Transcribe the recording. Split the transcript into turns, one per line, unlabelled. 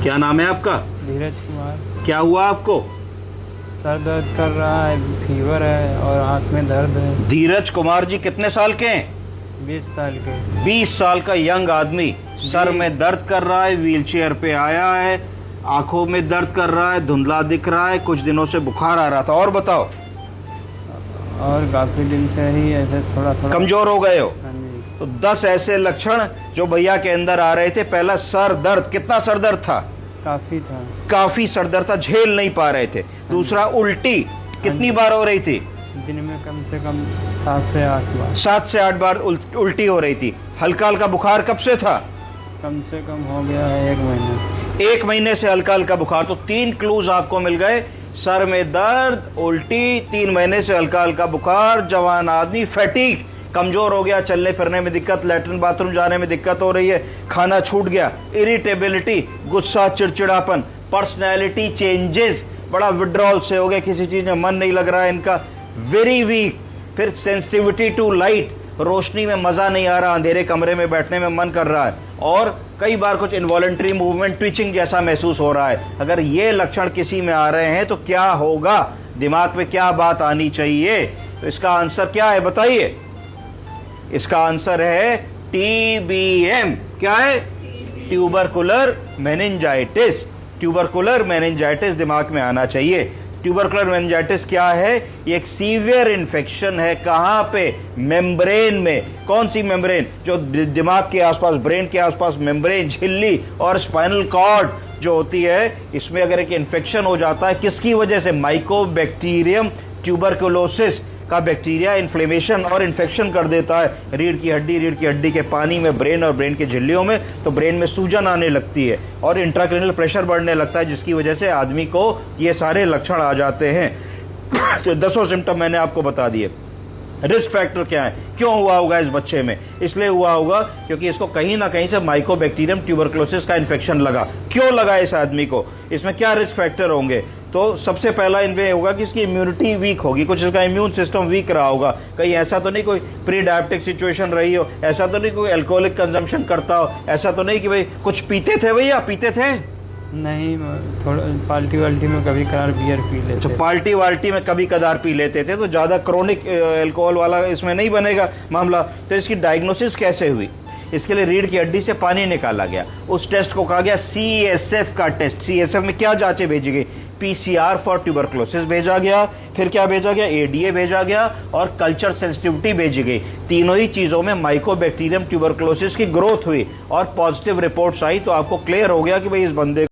क्या नाम है आपका?
धीरज कुमार।
क्या हुआ आपको?
सर दर्द कर रहा है, फीवर है और हाथ में दर्द है।
धीरज कुमार जी कितने साल के हैं?
20 साल के।
20 साल का यंग आदमी, सर में दर्द कर रहा है, व्हीलचेयर पे आया है, आंखों में दर्द कर रहा है, धुंधला दिख रहा है, कुछ दिनों से बुखार आ रहा था। और बताओ।
और काफी दिन से ही ऐसे थोड़ा थोड़ा
कमजोर हो गए हो?
हाँ जी।
तो 10 ऐसे लक्षण जो भैया के अंदर आ रहे थे। पहला सर दर्द, कितना सर दर्द था?
काफी था।
काफी सर दर्द था, झेल नहीं पा रहे थे। दूसरा उल्टी, कितनी बार हो रही थी?
दिन में कम से कम 7 से 8 बार।
7 से 8 बार उल्टी हो रही थी। हल्का हल्का बुखार कब से था?
कम से कम हो गया है 1 महीना।
1 महीने से हल्का हल्का बुखार। तो 3 क्लूज आपको मिल गए। सर में दर्द, उल्टी, 3 महीने से हल्का हल्का बुखार, जवान आदमी, फैटीग, कमजोर हो गया, चलने फिरने में दिक्कत, लैट्रिन बाथरूम जाने में दिक्कत हो रही है, खाना छूट गया, इरिटेबिलिटी, गुस्सा, चिड़चिड़ापन, पर्सनैलिटी चेंजेस, बड़ा विड्रॉल से हो गया, किसी चीज में मन नहीं लग रहा है इनका, वेरी वीक। फिर सेंसिटिविटी टू लाइट, रोशनी में मजा नहीं आ रहा, अंधेरे कमरे में बैठने में मन कर रहा है, और कई बार कुछ इनवॉलंटरी मूवमेंट, ट्विचिंग जैसा महसूस हो रहा है। अगर ये लक्षण किसी में आ रहे हैं तो क्या होगा, दिमाग में क्या बात आनी चाहिए? तो इसका आंसर क्या है बताइए? इसका आंसर है TBM। क्या है? Tubercular meningitis. ट्यूबरकुलर मेनिंजाइटिस दिमाग में आना चाहिए। ट्यूबरकुलर मेनिंजाइटिस क्या है? ये एक सीवियर इन्फेक्शन है। कहां पे? मेम्ब्रेन में। कौन सी मेम्ब्रेन? जो दिमाग के आसपास, ब्रेन के आसपास मेम्ब्रेन, झिल्ली और स्पाइनल कॉर्ड जो होती है, इसमें अगर एक इन्फेक्शन हो जाता है, किसकी वजह से? माइकोबैक्टीरियम ट्यूबरकुलोसिस का बैक्टीरिया इन्फ्लेमेशन और इन्फेक्शन कर देता है रीढ़ की हड्डी के पानी में, ब्रेन और ब्रेन के झिल्लियों में, तो ब्रेन में सूजन आने लगती है और इंट्राक्रैनियल प्रेशर बढ़ने लगता है, जिसकी वजह से आदमी को ये सारे लक्षण आ जाते हैं। तो 10 सिम्टम मैंने आपको बता दिए। रिस्क फैक्टर क्या है? क्यों हुआ होगा इस बच्चे में? इसलिए हुआ होगा क्योंकि इसको कहीं ना कहीं से माइकोबैक्टीरियम ट्यूबरकुलोसिस का इन्फेक्शन लगा। क्यों लगा इस आदमी को? इसमें क्या रिस्क फैक्टर होंगे? तो सबसे पहला इनमें होगा कि इसकी इम्यूनिटी वीक होगी, कुछ इसका इम्यून सिस्टम वीक रहा होगा। कहीं ऐसा तो नहीं कोई प्री डायबिटिक सिचुएशन रही हो, ऐसा तो नहीं कोई अल्कोहलिक कंजम्पशन करता हो, ऐसा तो नहीं कि भाई कुछ पीते थे, भैया पीते थे?
नहीं, थोड़ा पार्टी वाल्टी में कभी कभार बियर पी लेते।
पार्टी वाल्टी में कभी कदार पी लेते थे, तो ज्यादा क्रोनिक अल्कोहल वाला इसमें नहीं बनेगा मामला। तो इसकी डायग्नोसिस कैसे हुई? इसके लिए रीढ़ की हड्डी से पानी निकाला गया, उस टेस्ट को कहा गया CSF का टेस्ट। CSF में क्या जांचें भेजी गई? PCR फॉर ट्यूबरकुलोसिस भेजा गया, फिर क्या भेजा गया? ADA भेजा गया और कल्चर सेंसिटिविटी भेजी गई। तीनों ही चीजों में माइकोबैक्टीरियम ट्यूबरकुलोसिस की ग्रोथ हुई और पॉजिटिव रिपोर्ट्स आई। तो आपको क्लियर हो गया कि भाई इस बंदे